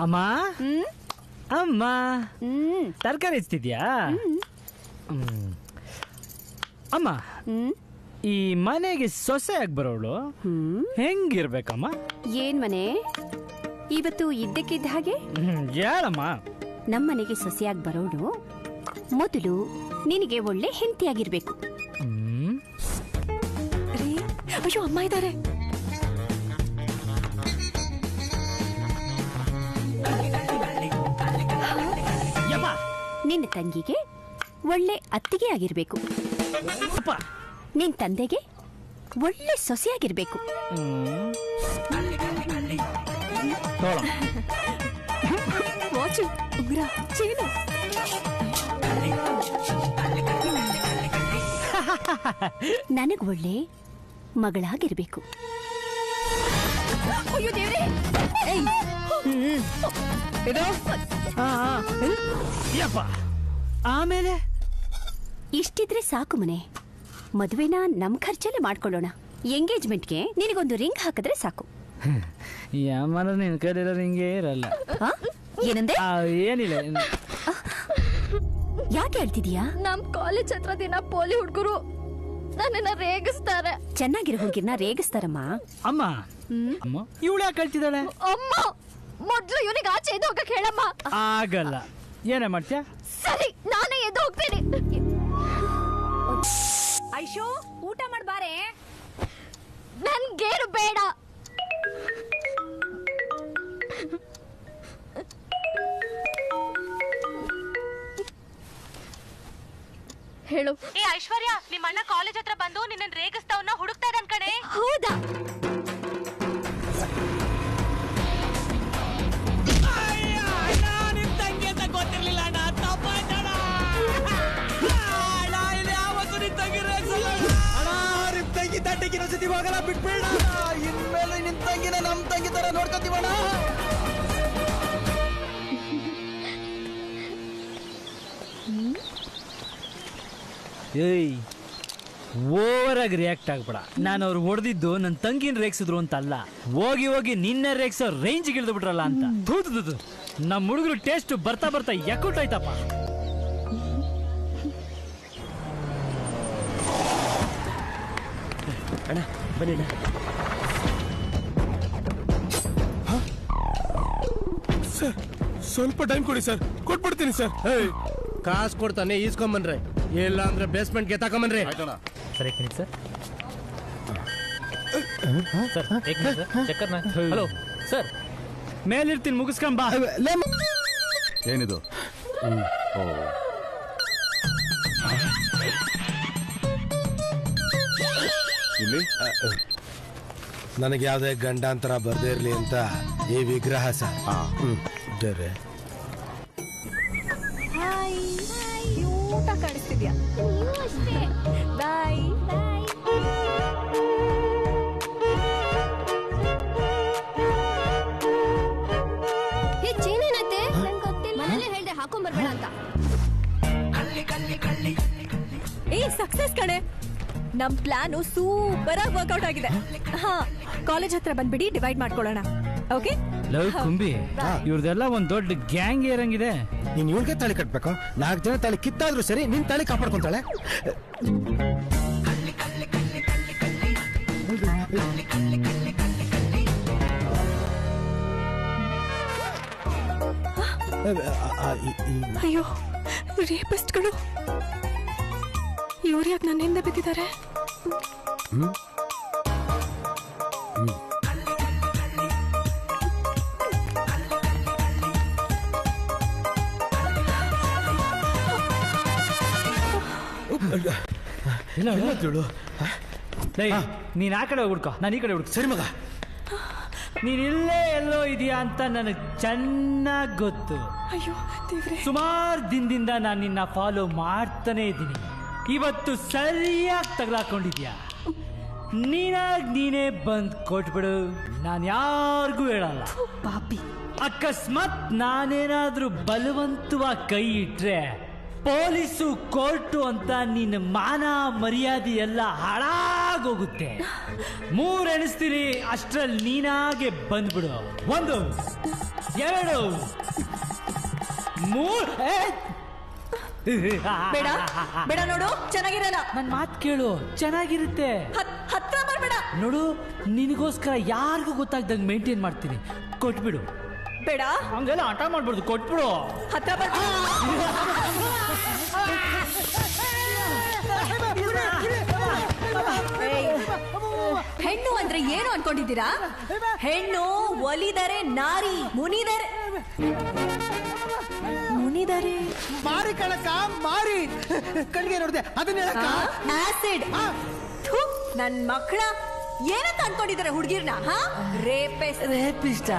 ಅಮ್ಮ ಅಮ್ಮ ತರಕಾರಿ ಹೆಚ್ಚಿದ್ಯಾ? ಅಮ್ಮ ಈ ಮನೆಗೆ ಸೊಸೆಯಾಗಿ ಬರೋಳು ಹೆಂಗಿರ್ಬೇಕಮ್ಮ? ಏನ್ ಮನೆ ಇವತ್ತು ಇದ್ದಕ್ಕಿದ್ದ ಹಾಗೆ ಹೇಳಮ್ಮ. ನಮ್ಮನೆಗೆ ಸೊಸೆಯಾಗಿ ಬರೋಳು ಮೊದಲು ನಿನಗೆ ಒಳ್ಳೆ ಹೆಂಡತಿಯಾಗಿರ್ಬೇಕು. ಅಯ್ಯೋ ಅಮ್ಮ ಇದ್ದಾರೆ. ನಿನ್ನ ತಂಗಿಗೆ ಒಳ್ಳೆ ಅತ್ತಿಗೆ ಆಗಿರ್ಬೇಕು. ನಿನ್ ತಂದೆಗೆ ಒಳ್ಳೆ ಸೊಸೆಯಾಗಿರ್ಬೇಕು. ವಾಚು ಉಗ್ರ ಚೀನು ನನಗ್ ಒಳ್ಳೆ ಮಗಳಾಗಿರ್ಬೇಕು. ಅಯ್ಯೋ ದೇವ್ರೇ! ಆಮೇಲೆ ಇಷ್ಟಿದ್ರೆ ಸಾಕು ಮನೆ. ಮದುವೆನ ನಮ್ ಖರ್ಚಲ್ಲೇ ಮಾಡ್ಕೊಳ್ಳೋಣ. ಎಂಗೇಜ್ಮೆಂಟ್ಗೆ ನಿನಗೊಂದು ರಿಂಗ್ ಹಾಕಿದ್ರೆ ಸಾಕು. ಯಾಮನ ನಿನ್ ಕೈಲಿರೋ ರಿಂಗೇ ಇರಲ್ಲ. ಏನಂದೆ? ಏನಿಲ್ಲ. ಯಾಕೆ ಹೇಳ್ತಿದೀಯಾ? ನಮ್ ಕಾಲೇಜ್ ಹತ್ರ ದಿನ ಪೋಲಿ ಹುಡುಗರು ನನ್ನನ್ನ ರೇಗಿಸ್ತಾರೆ. ಚೆನ್ನಾಗಿರೋ ಹುಡುಗಿರ್ನ ರೇಗಿಸ್ತಾರಮ್ಮ. ಅಮ್ಮ ಅಮ್ಮ ಇವಳು ಯಾಕೆ ಹೇಳ್ತಿದ್ದಾಳೆ? ಅಮ್ಮ ಮೊದ್ಲು ಇವನಿಗೆ ಆಚೆ ಎದ್ದು ಹೋಗಕ್ ಹೇಳಮ್ಮ. ಆಗಲ್ಲ. ಏನೇ ಮಾಡ್ತೀಯ? ಸರಿ ನಾನೇ ಎದ್ದು ಹೋಗ್ತೀನಿ. ಐಶೋ ಊಟ ಮಾಡ್ಬಾರೆ. ನನ್ಗೇನು ಬೇಡ. ಹೇಳು. ಏ ಐಶ್ವರ್ಯ, ನಿಮ್ಮ ಅಣ್ಣ ಕಾಲೇಜ್ ಹತ್ರ ಬಂದು ನಿನ್ನ ರೇಗಿಸ್ತಾವನ್ನ ಹುಡುಕ್ತಾ ಇದ್ದಾನ್ ಕಣೆ. ಹೌದಾ? ನಿಮ್ ತಂಗಿ ಅಂತ ಗೊತ್ತಿರ್ಲಿಲ್ಲ ಅಣ್ಣ. ತಪ್ಪಾಯ್ತಣ್ಣ. ಯಾವತ್ತು ನಿನ್ ತಂಗಿ ರೇಗಿಸಲ್ಲ ಅಣ್ಣ. ನಿಮ್ ತಂಗಿ ತಟ್ಟಿಗೆ ಇನ್ನೊಂದ್ಸತಿ ಹೋಗಲ್ಲ, ಬಿಟ್ಬೇಡ. ಇನ್ಮೇಲೆ ನಿಮ್ ತಂಗಿನ ನಮ್ ತಂಗಿ ತರ ನೋಡ್ಕೊತೀವಣ್ಣ. ಏಯ್ ಓವರ್ ಆಗಿ ರಿಯಾಕ್ಟ್ ಆಗ್ಬೇಡ. ನಾನು ಅವ್ರು ಹೊಡೆದಿದ್ದು ನನ್ನ ತಂಗಿನ ರೇಗಿಸಿದ್ರು ಅಂತ ಅಲ್ಲ, ಹೋಗಿ ಹೋಗಿ ನಿನ್ನೆ ರೇಗಿಸೋ ರೇಂಜ್ ಇಳಿದು ಬಿಟ್ರಲ್ಲ ಅಂತ. ತೂತು ನಮ್ಮ ಹುಡುಗರು ಟೇಸ್ಟ್ ಬರ್ತಾ ಬರ್ತಾ ಯಾಕೂಟಾಯ್ತಪ್ಪ. ಅಣ್ಣ ಬನ್ನಿ ಅಣ್ಣ. ಸರ್ ಸ್ವಲ್ಪ ಟೈಮ್ ಕೊಡಿ ಸರ್, ಕೊಟ್ಬಿಡ್ತೀನಿ ಸರ್. ಕಾಸು ಕೊಡ್ತಾನೆ ಈಸ್ಕೊಂಬನ್ರಿ, ಇಲ್ಲ ಅಂದ್ರೆ ಬೇಸ್ಮೆಂಟ್ಗೆ ತಕೊಂಬನ್ರಿ. ಸರ್ ಹಲೋ ಸರ್, ಮೇಲಿರ್ತೀನಿ, ಮುಗಿಸ್ಕೊಂಡ್ ಬಾ. ಏನಿದು? ಇಲ್ಲಿ ನನಗೆ ಯಾವುದೇ ಗಂಡಾಂತರ ಬರ್ದೇ ಇರ್ಲಿ ಅಂತ ಈ ವಿಗ್ರಹ ಸರ್. ಬೇರೆ ಊಟ ಕಾಣಿಸ್ತಿದ್ಯಾ? ಬಾಯ್ ಬಾಯ್. ಹೆಚ್ಚೇನೇನತ್ತೆ? ನಂಗೆ ಗೊತ್ತಿಲ್ಲ. ಮನೇಲೆ ಹೇಳ್ದೆ ಹಾಕೊಂಡ್ಬರ್ಬೇಡ ಅಂತ. ಸಕ್ಸಸ್ ಕಣೆ. ನಮ್ ಪ್ಲಾನು ಸೂಪರ್ ಆಗಿ ವರ್ಕೌಟ್ ಆಗಿದೆ. ಹಾ, ಕಾಲೇಜ್ ಹತ್ರ ಬಂದ್ಬಿಡಿ, ಡಿವೈಡ್ ಮಾಡ್ಕೊಳ್ಳೋಣ. ಓಕೆ? ಲವ್ ಕುಂಬಿ, ಇವ್ರದೆಲ್ಲ ಒಂದ್ ದೊಡ್ಡ ಗ್ಯಾಂಗ್ ಇರಂಗಿದೆ. ನೀನ್ ಇವನ್ಗೆ ತಾಳಿ ಕಟ್ಬೇಕು. 4 ಜನ ತಾಳಿ ಕಿತ್ತಾದ್ರೂ ಸರಿ, ನಿನ್ ತಾಳಿ ಕಾಪಾಡ್ಕೊಂತಾಳೆ. ಅಯ್ಯೋ, ರೇಪಿಸ್ಟ್ಗಳು ಇವ್ರು ಯಾಕೆ ನನ್ನ ಹಿಂದೆ ಬಿದ್ದಿದ್ದಾರೆ? ನೀನ್ ಆ ಕಡೆ ಹುಡ್ಕೋ, ನಾನು ಈ ಕಡೆ ಹುಡ್ಕೋ. ಸರಿ ಮಗ. ನೀನ್ ಇಲ್ಲೇ ಎಲ್ಲೋ ಇದೆಯಾ ಅಂತ ನನಗೆ ಚೆನ್ನಾಗಿ ಗೊತ್ತು. ಅಯ್ಯೋ ದೇವ್ರೆ, ಸುಮಾರು ದಿನದಿಂದ ನಾನು ನಿನ್ನ ಫಾಲೋ ಮಾಡ್ತಾನೆ ಇದ್ದೀನಿ. ಇವತ್ತು ಸರಿಯಾಗಿ ತಗಲಾಕೊಂಡಿದ್ಯಾ. ನೀನಾಗ್ ನೀನೇ ಬಂದ್ ಕೊಟ್ಬಿಡು, ನಾನು ಯಾರಿಗೂ ಹೇಳಲ್ಲ. ಪಾಪಿ. ಅಕಸ್ಮಾತ್ ನಾನೇನಾದ್ರೂ ಬಲವಂತವಾಗಿ ಕೈ ಇಟ್ರೆ ಪೊಲೀಸು ಕೋರ್ಟು ಅಂತ ನಿನ್ನ ಮಾನ ಮರ್ಯಾದೆ ಎಲ್ಲ ಹಾಳಾಗೋಗುತ್ತೆ. 3 ಎಣಿಸ್ತೀನಿ, ಅಷ್ಟ್ರಲ್ಲಿ ನೀನಾಗೆ ಬಂದ್ಬಿಡು. 1 2 3. ಬೇಡ ಬೇಡ ನೋಡು, ಚೆನ್ನಾಗಿರಲ್ಲ. ನನ್ ಮಾತು ಕೇಳು, ಚೆನ್ನಾಗಿರುತ್ತೆ. ಹತ್ರ ಬರ್ಬೇಡ ನೋಡು, ನಿನಗೋಸ್ಕರ ಯಾರಿಗೂ ಗೊತ್ತಾಗ್ದಂಗೆ ಮೇಂಟೈನ್ ಮಾಡ್ತೀನಿ. ಕೊಟ್ಬಿಡು. ಬೇಡ, ಹಂಗೆಲ್ಲ ಆಟ ಮಾಡ್ಬಾರ್ದು, ಕೊಟ್ಬಿಡು. ಹತ್ರ ಬರ್. ಹೆಣ್ಣು ಅಂದ್ರೆ ಏನು ಅನ್ಕೊಂಡಿದ್ದೀರಾ? ಹೆಣ್ಣು ಒಲಿದರೆ ನಾರಿ, ಮುನಿದರೆ ಮಾರಿ ಕಣಕ್ಕ, ಮಾರಿ ಕಣ್ಗೆ ನೋಡಿದೆ ಅದನ್ನ ಹೇಳಕ್ಕ. ಆಸಿಡ್. ನನ್ ಮಕ್ಕಳ ಏನಂತ ಅನ್ಕೊಂಡಿದ್ದಾರೆ ಹುಡುಗಿರ್ನ? ರೇಪಿಸ್ಟ್.